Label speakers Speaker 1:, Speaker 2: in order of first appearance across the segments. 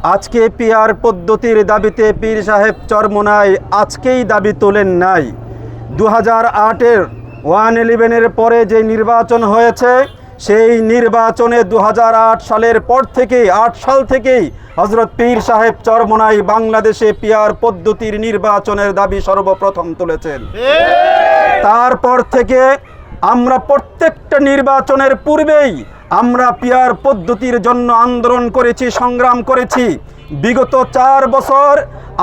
Speaker 1: আজকে পিআর পদ্ধতির দাবিতে পীর সাহেব চরমোনাই আজকেই দাবি তোলেন নাই। 2008-এর 1/11-এর পরে যে নির্বাচন হয়েছে, সেই নির্বাচনে 2008 সালের পর থেকেই 8 সাল থেকেই হযরত পীর সাহেব চরমোনাই বাংলাদেশে পিআর পদ্ধতির নির্বাচনের দাবি সর্বপ্রথম তুলেছেন। তারপর থেকে আমরা প্রত্যেকটা নির্বাচনের পূর্বেই আমরা পিআর পদ্ধতির জন্য আন্দোলন করেছি, সংগ্রাম করেছি। বিগত 4 বছর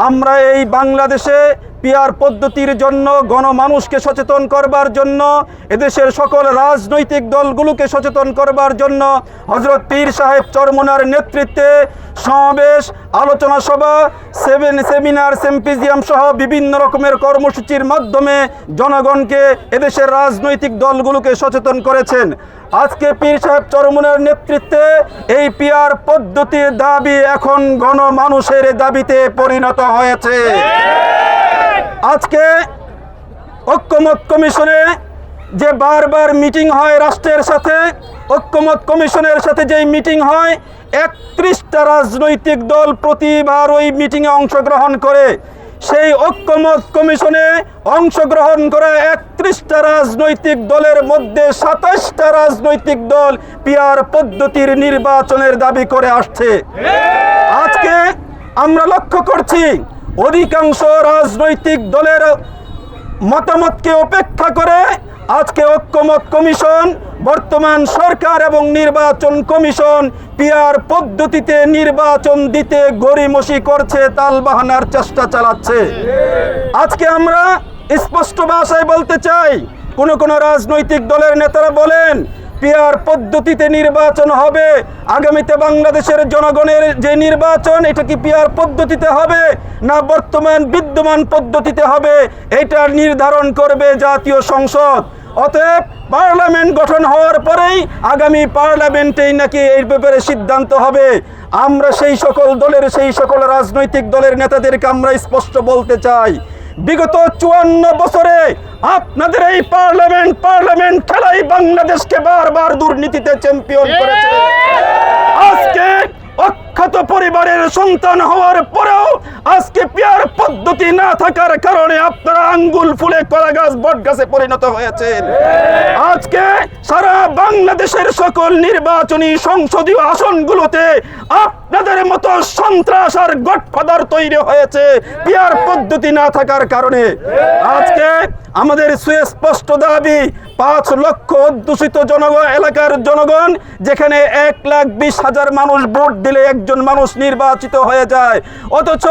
Speaker 1: আমরা এই বাংলাদেশে পিআর পদ্ধতির জন্য গণমানুষকে সচেতন করবার জন্য, এদেশের সকল রাজনৈতিক দলগুলোকে সচেতন করবার জন্য হযরত পীর সাহেব চরমোনাইর নেতৃত্বে সমাবেশ, আলোচনা সভা, সেমিনার, সিম্পোজিয়াম সহ বিভিন্ন রকমের কর্মসূচির মাধ্যমে জনগণকে, এদেশের রাজনৈতিক দলগুলোকে সচেতন করেছেন। আজকে পীর সাহেব চরমোনাইর নেতৃত্বে এই পিআর পদ্ধতির দাবি এখন গণমানুষের দাবিতে পরিণত হয়েছে। আজকে ঐক্যমত কমিশনে যে বারবার মিটিং হয় রাষ্ট্রের সাথে, ঐক্যমত কমিশনের সাথে যেই মিটিং হয়, 31টা রাজনৈতিক দল প্রতিবার ওই মিটিংয়ে অংশগ্রহণ করে। সেই ঐক্যমত কমিশনে অংশগ্রহণ করা 31টা রাজনৈতিক দলের মধ্যে 27টা রাজনৈতিক দল পিআর পদ্ধতির নির্বাচনের দাবি করে আসছে। আজকে আমরা লক্ষ্য করছি অধিকাংশ রাজনৈতিক দলের মতামতকে উপেক্ষা করে আজকে ঐক্যমত কমিশন, বর্তমান সরকার এবং নির্বাচন কমিশন পিআর পদ্ধতিতে নির্বাচন দিতে গড়িমসি করছে, তালবাহানার চেষ্টা চালাচ্ছে। আজকে আমরা স্পষ্ট ভাষায় বলতে চাই, কোন রাজনৈতিক দলের নেতারা বলেন পিআর পদ্ধতিতে নির্বাচন হবে, আগামীতে বাংলাদেশের জনগণের যে নির্বাচন, এটা কি পিআর পদ্ধতিতে হবে না বর্তমান বিদ্যমান পদ্ধতিতে হবে, এটা নির্ধারণ করবে জাতীয় সংসদ। অতএব পার্লামেন্ট গঠন হওয়ার পরেই আগামী পার্লামেন্টেই নাকি এই ব্যাপারে সিদ্ধান্ত হবে। আমরা সেই সকল রাজনৈতিক দলের নেতাদেরকে আমরা স্পষ্ট বলতে চাই, বিগত 54 বছরে আপনাদের এই পার্লামেন্ট খেলাই বাংলাদেশকে বারবার দুর্নীতিতে চ্যাম্পিয়ন করেছে। আজকে অখ্যাত পরিবারের সন্তান হওয়ার পরেও আজকে পিআর পদ্ধতি না থাকার কারণে আপনারা আঙ্গুল ফুলে কলা গাছ বট গাছে পরিণত হয়েছেন। আজকে সারা বাংলাদেশের সকল নির্বাচনী সংসদীয় আসনগুলোতে আপনাদের মতো সন্ত্রাস আর গডফাদার তৈরি হয়েছে পিআর পদ্ধতি না থাকার কারণে। আজকে আমাদের সুস্পষ্ট দাবি, 5 লক্ষ অধ্যুষিত এলাকার জনগণ, যেখানে 1,20,000 মানুষ ভোট দিলে একজন মানুষ নির্বাচিত হয়ে যায়, অথচ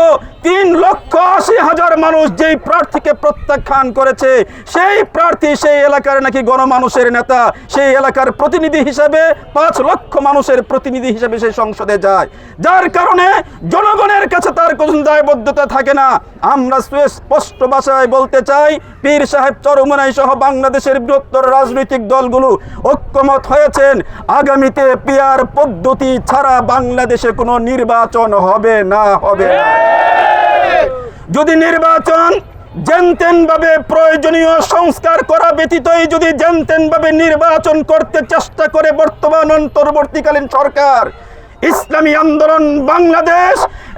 Speaker 1: 3,80,000 মানুষ যেই প্রার্থীকে প্রত্যাখ্যান করেছে, সেই প্রার্থী সেই এলাকার নাকি গণমানুষের নেতা, সেই এলাকার প্রতিনিধি হিসেবে 5 লক্ষ মানুষের প্রতিনিধি হিসেবে সেই সংসদে যায়, যার কারণে জনগণের কাছে তার কোনো দায়বদ্ধতা থাকে না। আমরা স্পষ্ট ভাষায় বলতে চাই, পীর সাহেব চরমোনাই সহ বাংলাদেশের বৃহত্তর রাজনৈতিক দলগুলো ঐক্যমত হয়েছেন, আগামীতে পিআর পদ্ধতি ছাড়া বাংলাদেশে কোনো নির্বাচন হবে না। যদি নির্বাচন যেনতেন ভাবে প্রয়োজনীয় সংস্কার করা ব্যতীতই যদি যেনতেন ভাবে নির্বাচন করতে চেষ্টা করে বর্তমান অন্তর্বর্তীকালীন সরকার, ইসলামী আন্দোলন বাংলাদেশ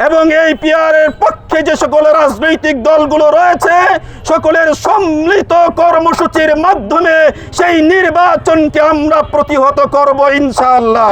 Speaker 1: এবং এই পিআরের পক্ষে যে সকল রাজনৈতিক দলগুলো রয়েছে, সকলের সম্মিলিত কর্মসূচির মাধ্যমে সেই নির্বাচনকে আমরা প্রতিহত করব ইনশাআল্লাহ।